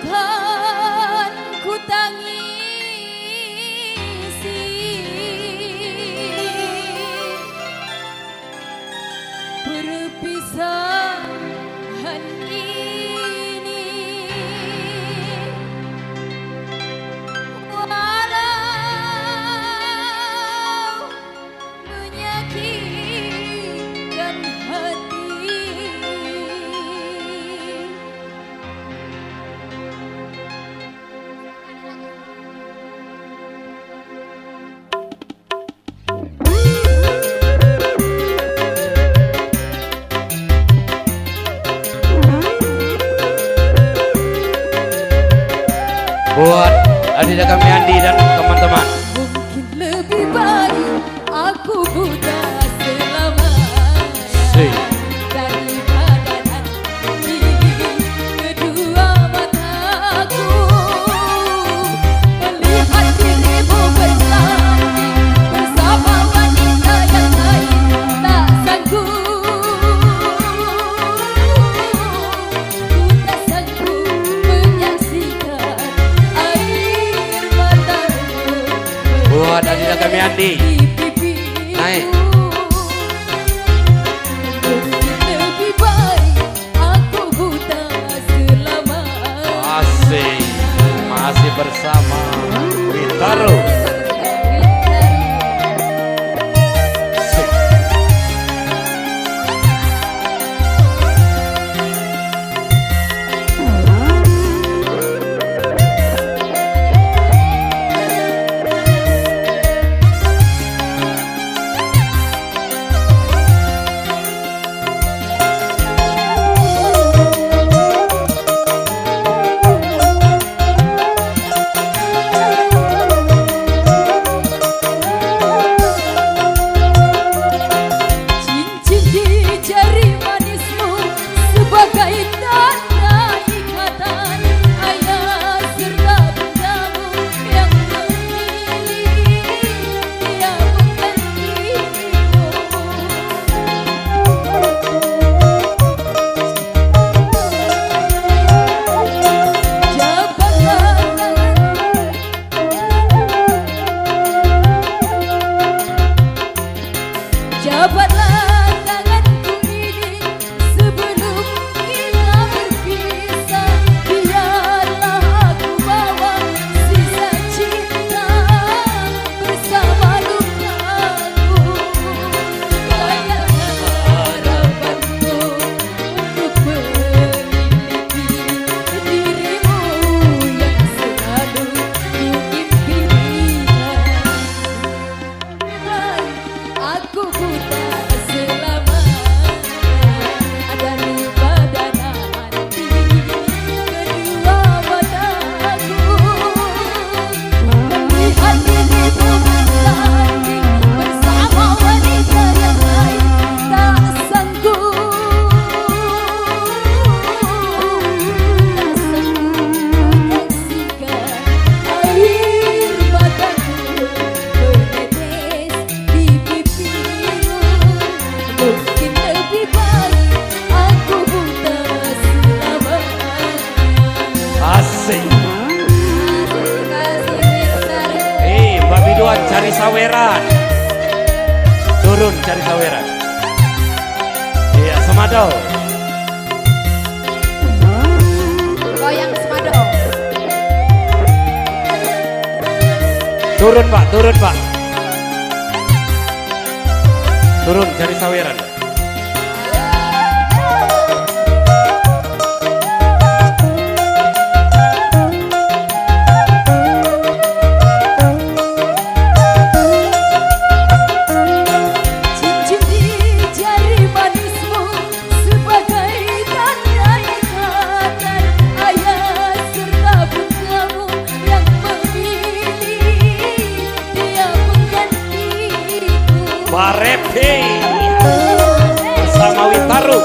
bukan ku tangisi, perpisahan ini walau menyakitkan hati. Buat Adinda kami Andi dan teman-teman. Mungkin lebih baik aku buta selamanya daripada nanti kedua mataku melihat dirimu bersanding bersama wanita yang lain. Tak sanggup, ku tak sanggup menyaksikan air matamu Buat Adinda kami Andi. Naik. Lebih baik aku buta selamanya. Masih bersama Witaro. Cincin di jari manismu sebagai tanda ikatan ayah serta bundamu yang memilih dia menggantimu. Jabatlah tanganku ini sebelum kita berpisah. Biarlah aku bawa sisa cinta bersama lukaku. Bayangkan harapanku untuk memiliki dirimu yang selalu kuimpikan. Aku buta selamanya daripada nanti kedua mataku melihat dirimu bersanding bersama wanita yang lain. Tak sanggup, menyaksikan air mataku menetes di pipimu. Mungkin lebih baik aku buta selamanya. Asik. Terima kasih. Mbak Biduan cari saweran. Turun cari saweran. Iya, Semado. Goyang Semado. Turun Pak, turun Pak. Turun cari saweran. Cincin di jari manismu sebagai tanda ikatan ayah serta bundamu yang memilih dia menggantiku. Pak Repi bersama Witaro.